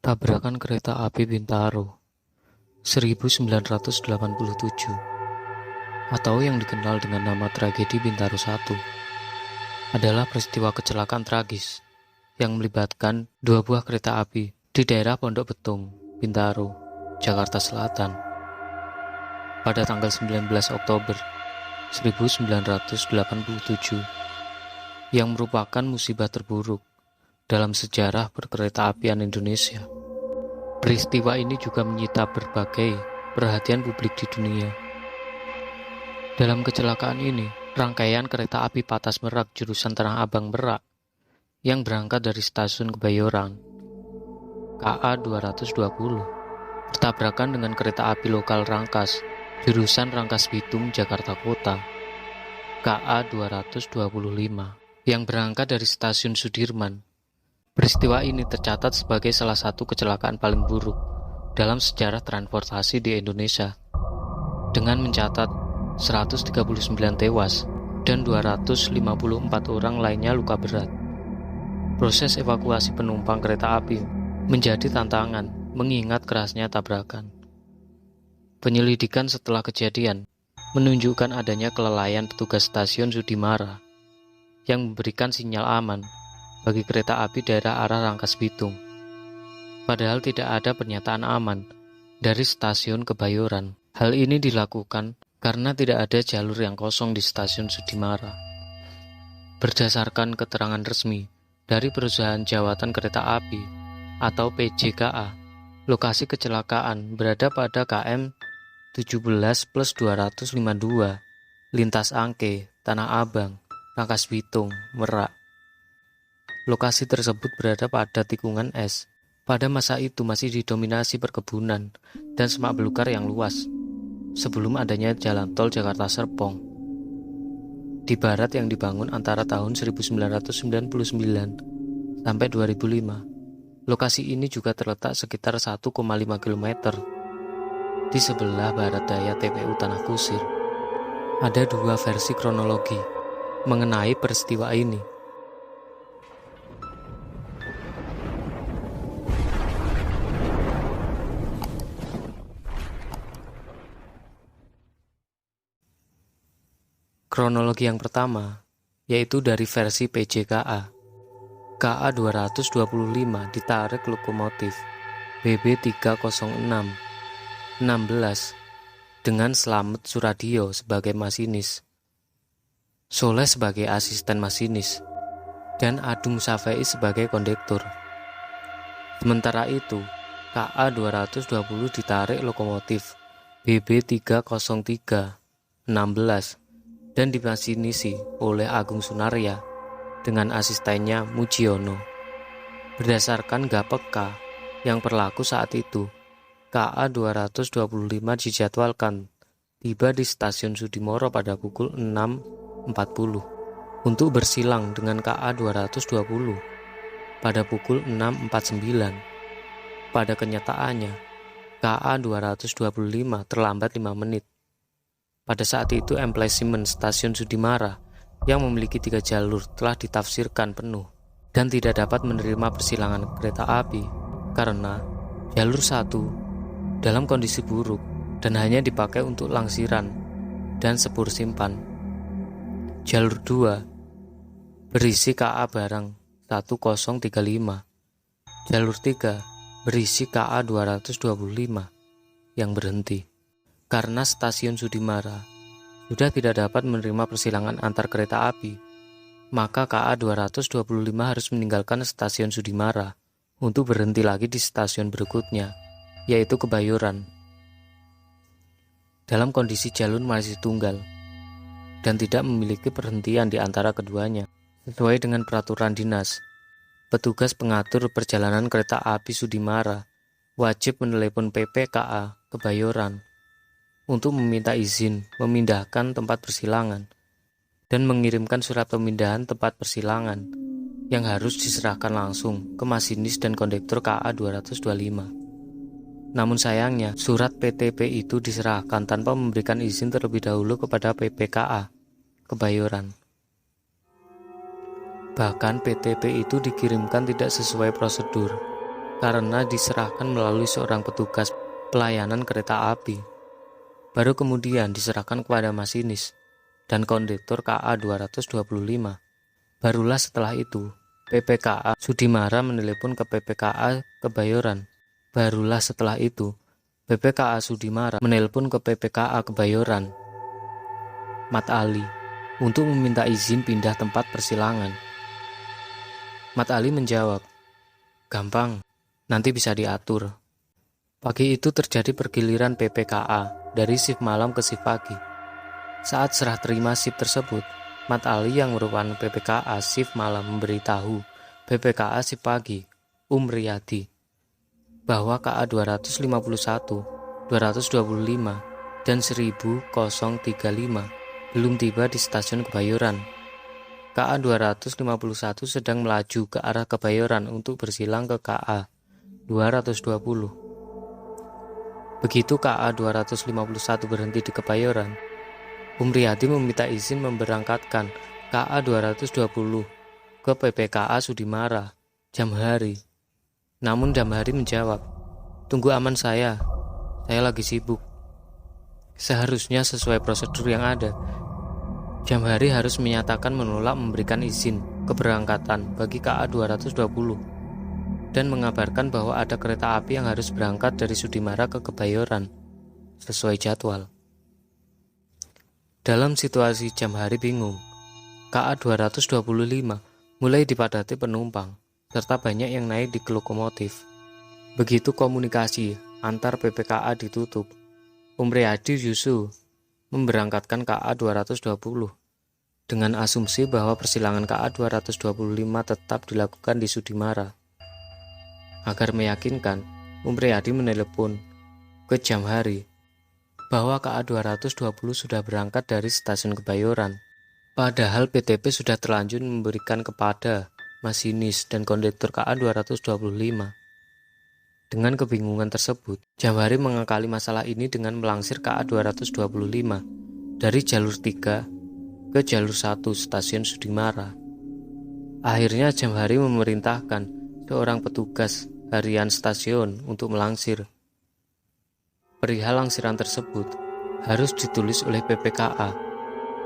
Tabrakan kereta api Bintaro 1987 atau yang dikenal dengan nama tragedi Bintaro 1 adalah peristiwa kecelakaan tragis yang melibatkan dua buah kereta api di daerah Pondok Betung, Bintaro, Jakarta Selatan pada tanggal 19 Oktober 1987 yang merupakan musibah terburuk dalam sejarah perkeretaapian Indonesia. Peristiwa ini juga menyita berbagai perhatian publik di dunia. Dalam kecelakaan ini, rangkaian kereta api Patas Merak jurusan Tanah Abang Merak yang berangkat dari stasiun Kebayoran KA 220 bertabrakan dengan kereta api lokal Rangkas jurusan Rangkas Bitung Jakarta Kota KA 225 yang berangkat dari stasiun Sudirman. Peristiwa ini tercatat sebagai salah satu kecelakaan paling buruk dalam sejarah transportasi di Indonesia, dengan mencatat 139 tewas dan 254 orang lainnya luka berat. Proses evakuasi penumpang kereta api menjadi tantangan mengingat kerasnya tabrakan. Penyelidikan setelah kejadian menunjukkan adanya kelalaian petugas stasiun Sudimara yang memberikan sinyal aman bagi kereta api daerah arah Rangkas Bitung. Padahal tidak ada pernyataan aman dari stasiun Kebayoran. Hal ini dilakukan karena tidak ada jalur yang kosong di stasiun Sudimara. Berdasarkan keterangan resmi dari Perusahaan Jawatan Kereta Api atau PJKA, lokasi kecelakaan berada pada KM 17+252 lintas Angke, Tanah Abang, Rangkas Bitung, Merak. Lokasi tersebut berada pada tikungan es. Pada masa itu masih didominasi perkebunan dan semak belukar yang luas, sebelum adanya jalan tol Jakarta Serpong di barat yang dibangun antara tahun 1999 sampai 2005. Lokasi ini juga terletak sekitar 1,5 km di sebelah barat daya TPU Tanah Kusir. Ada dua versi kronologi mengenai peristiwa ini. Kronologi yang pertama, yaitu dari versi PJKA. KA 225 ditarik lokomotif BB 306 16 dengan Slamet Suradio sebagai masinis, Soleh sebagai asisten masinis, dan Adung Safei sebagai kondektur. Sementara itu, KA 220 ditarik lokomotif BB 303 16 dan dimasinisi oleh Agung Sunarya dengan asistennya Mujiono. Berdasarkan GAPK yang berlaku saat itu, KA 225 dijadwalkan tiba di stasiun Sudimoro pada pukul 6.40 untuk bersilang dengan KA 220 pada pukul 6.49. Pada kenyataannya, KA 225 terlambat 5 menit. Pada saat itu emplacement stasiun Sudimara yang memiliki 3 jalur telah ditafsirkan penuh dan tidak dapat menerima persilangan kereta api karena jalur 1 dalam kondisi buruk dan hanya dipakai untuk langsiran dan sepur simpan. Jalur 2 berisi KA barang 1035. Jalur 3 berisi KA 225 yang berhenti. Karena stasiun Sudimara sudah tidak dapat menerima persilangan antar kereta api, maka KA 225 harus meninggalkan stasiun Sudimara untuk berhenti lagi di stasiun berikutnya, yaitu Kebayoran. Dalam kondisi jalur masih tunggal dan tidak memiliki perhentian di antara keduanya. Sesuai dengan peraturan dinas, petugas pengatur perjalanan kereta api Sudimara wajib menelepon PPKA Kebayoran untuk meminta izin memindahkan tempat persilangan dan mengirimkan surat pemindahan tempat persilangan yang harus diserahkan langsung ke masinis dan kondektur KA 225. Namun sayangnya, surat PTP itu diserahkan tanpa memberikan izin terlebih dahulu kepada PPKA Kebayoran. Bahkan PTP itu dikirimkan tidak sesuai prosedur karena diserahkan melalui seorang petugas pelayanan kereta api. Baru kemudian diserahkan kepada masinis dan kondektur KA 225. Barulah setelah itu PPKA Sudimara menelepon ke PPKA Kebayoran. Barulah setelah itu PPKA Sudimara menelpon ke PPKA Kebayoran, Mat Ali, untuk meminta izin pindah tempat persilangan. Mat Ali menjawab, "Gampang, nanti bisa diatur." Pagi itu terjadi pergiliran PPKA dari shift malam ke shift pagi. Saat serah terima shift tersebut, Mat Ali yang merupakan PPKA shift malam memberitahu PPKA shift pagi, Riyadi, bahwa KA 251, 225, dan 1035 belum tiba di stasiun Kebayoran. KA 251 sedang melaju ke arah Kebayoran untuk bersilang ke KA 220. Begitu KA 251 berhenti di Kebayoran, Riyadi meminta izin memberangkatkan KA 220 ke PPKA Sudimara, Jamhari. Namun Jamhari menjawab, "Tunggu aman saya lagi sibuk." Seharusnya sesuai prosedur yang ada, Jamhari harus menyatakan menolak memberikan izin keberangkatan bagi KA 220 dan mengabarkan bahwa ada kereta api yang harus berangkat dari Sudimara ke Kebayoran sesuai jadwal. Dalam situasi Jamhari bingung, KA 225 mulai dipadati penumpang serta banyak yang naik di lokomotif. Begitu komunikasi antar PPKA ditutup, Riyadi Yusu memberangkatkan KA 220 dengan asumsi bahwa persilangan KA 225 tetap dilakukan di Sudimara. Agar meyakinkan, Riyadi menelepon ke Jamhari bahwa KA 220 sudah berangkat dari stasiun Kebayoran. Padahal PTP sudah terlanjur memberikan kepada masinis dan kondektur KA 225. Dengan kebingungan tersebut, Jamhari mengakali masalah ini dengan melangsir KA 225 dari jalur 3 ke jalur 1 stasiun Sudimara. Akhirnya Jamhari memerintahkan seorang petugas harian stasiun untuk melangsir. Perihal langsiran tersebut harus ditulis oleh PPKA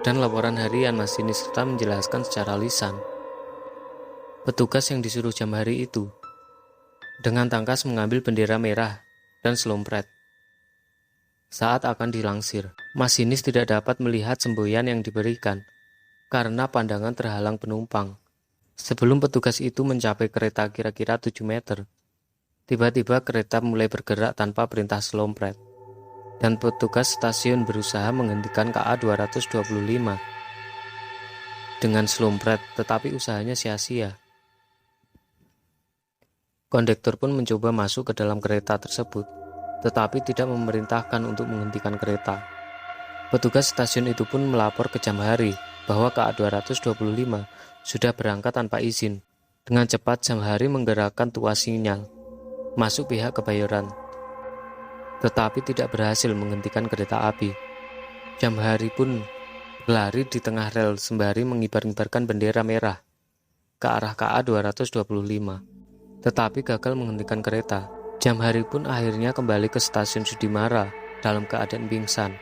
dan laporan harian masinis serta menjelaskan secara lisan. Petugas yang disuruh Jamhari itu dengan tangkas mengambil bendera merah dan selompret. Saat akan dilangsir, masinis tidak dapat melihat semboyan yang diberikan karena pandangan terhalang penumpang. Sebelum petugas itu mencapai kereta kira-kira 7 meter, tiba-tiba kereta mulai bergerak tanpa perintah selompret, dan petugas stasiun berusaha menghentikan KA 225 dengan selompret, tetapi usahanya sia-sia. Kondektur pun mencoba masuk ke dalam kereta tersebut, tetapi tidak memerintahkan untuk menghentikan kereta. Petugas stasiun itu pun melapor ke Jamhari bahwa KA 225 sudah berangkat tanpa izin. Dengan cepat Jamhari menggerakkan tuas sinyal masuk pihak Kebayoran, tetapi tidak berhasil menghentikan kereta api. Jamhari pun berlari di tengah rel sembari mengibar-ibarkan bendera merah ke arah KA 225, tetapi gagal menghentikan kereta. Jamhari pun akhirnya kembali ke stasiun Sudimara dalam keadaan pingsan.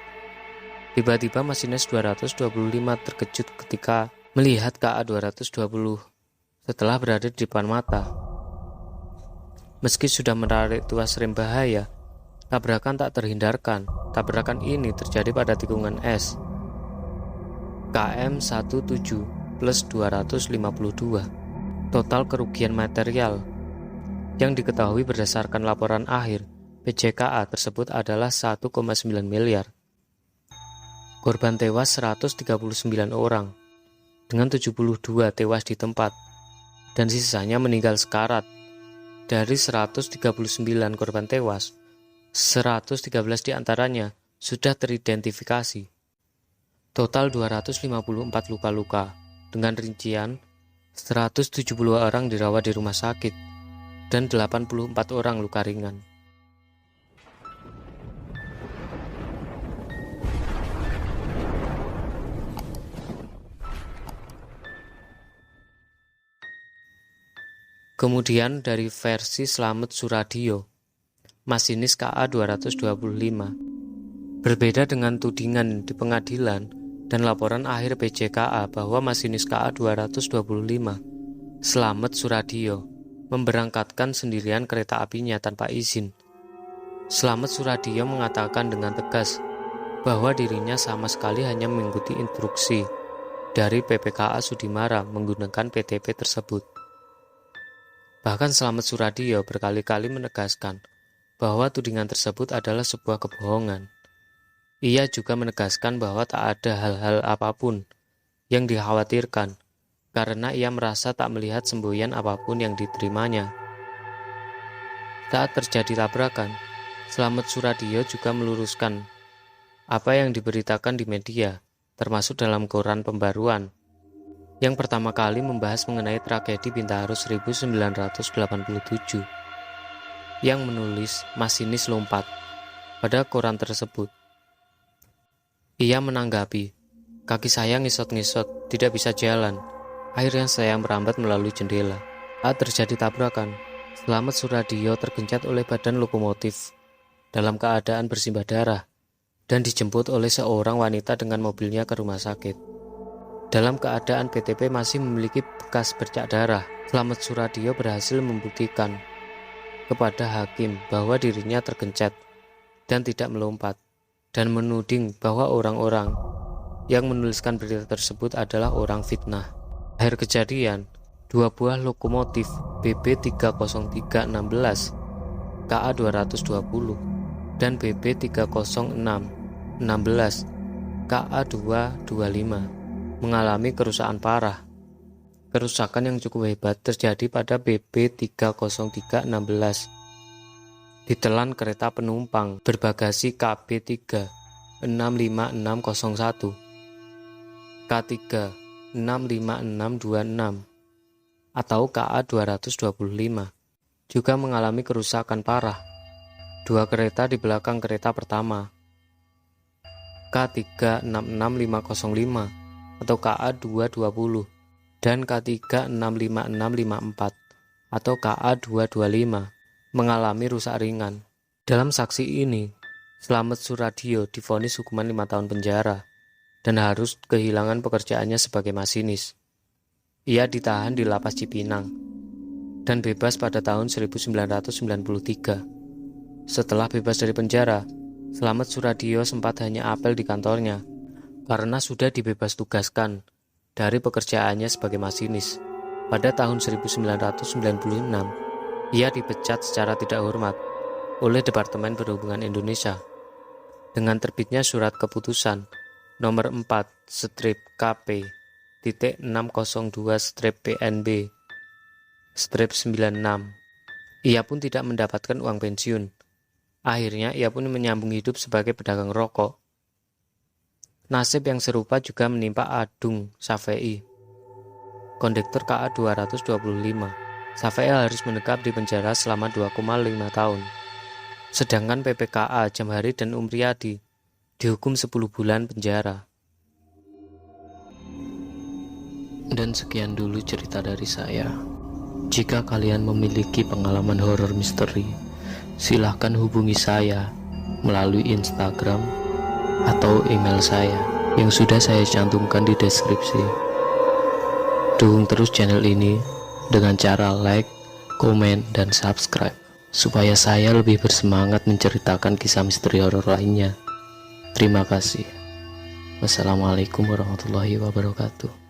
Tiba-tiba masinis 225 terkejut ketika melihat KA 220 setelah berada di depan mata. Meski sudah menarik tuas rem bahaya, tabrakan tak terhindarkan. Tabrakan ini terjadi pada tikungan S KM 17 plus 252. Total kerugian material yang diketahui berdasarkan laporan akhir PJKA tersebut adalah 1,9 miliar. Korban tewas 139 orang, dengan 72 tewas di tempat, dan sisanya meninggal sekarat. Dari 139 korban tewas, 113 diantaranya sudah teridentifikasi. Total 254 luka-luka, dengan rincian 170 orang dirawat di rumah sakit, dan 84 orang luka ringan. Kemudian dari versi Slamet Soeradio, masinis KA 225. Berbeda dengan tudingan di pengadilan dan laporan akhir PJKA bahwa masinis KA 225, Slamet Soeradio, memberangkatkan sendirian kereta apinya tanpa izin. Slamet Soeradio mengatakan dengan tegas bahwa dirinya sama sekali hanya mengikuti instruksi dari PPKA Sudimara menggunakan PTP tersebut. Bahkan Slamet Soeradio berkali-kali menegaskan bahwa tudingan tersebut adalah sebuah kebohongan. Ia juga menegaskan bahwa tak ada hal-hal apapun yang dikhawatirkan karena ia merasa tak melihat semboyan apapun yang diterimanya. Saat terjadi tabrakan, Slamet Soeradio juga meluruskan apa yang diberitakan di media, termasuk dalam koran Pembaruan, yang pertama kali membahas mengenai tragedi Bintaro 1987, yang menulis masinis lompat pada koran tersebut. Ia menanggapi, kaki saya ngisot-ngisot, tidak bisa jalan. Akhirnya saya merambat melalui jendela. Saat terjadi tabrakan, Slamet Soeradio tergencet oleh badan lokomotif dalam keadaan bersimbah darah dan dijemput oleh seorang wanita dengan mobilnya ke rumah sakit. Dalam keadaan PTP masih memiliki bekas bercak darah, Slamet Soeradio berhasil membuktikan kepada hakim bahwa dirinya tergencet dan tidak melompat, dan menuding bahwa orang-orang yang menuliskan berita tersebut adalah orang fitnah. Akhir kejadian, dua buah lokomotif BB30316 KA 220 dan BB30616 KA 225 mengalami kerusakan parah. Kerusakan yang cukup hebat terjadi pada BB30316. Ditelan kereta penumpang berbagasi KB3 65601, K3 65626 atau KA 225 juga mengalami kerusakan parah. Dua kereta di belakang kereta pertama, K3 66505 atau KA 220 dan K3 65654 atau KA 225 mengalami rusak ringan. Dalam saksi ini, Slamet Soeradio divonis hukuman 5 tahun penjara dan harus kehilangan pekerjaannya sebagai masinis. Ia ditahan di lapas Cipinang dan bebas pada tahun 1993. Setelah bebas dari penjara, Slamet Soeradio sempat hanya apel di kantornya karena sudah dibebas tugaskan dari pekerjaannya sebagai masinis. Pada tahun 1996, ia dipecat secara tidak hormat oleh Departemen Perhubungan Indonesia dengan terbitnya surat keputusan nomor 4/KP.602/PNB/96. Ia pun tidak mendapatkan uang pensiun. Akhirnya ia pun menyambung hidup sebagai pedagang rokok. Nasib yang serupa juga menimpa Adung Shafei, kondektur KA 225. Shafei harus menetap di penjara selama 2,5 tahun. Sedangkan PPKA Jamhari dan Umriyadi dihukum 10 bulan penjara. Dan sekian dulu cerita dari saya. Jika kalian memiliki pengalaman horor misteri, silahkan hubungi saya melalui Instagram atau email saya yang sudah saya cantumkan di deskripsi. Dukung terus channel ini dengan cara like, komen, dan subscribe supaya saya lebih bersemangat menceritakan kisah misteri horor lainnya. Terima kasih. Wassalamualaikum warahmatullahi wabarakatuh.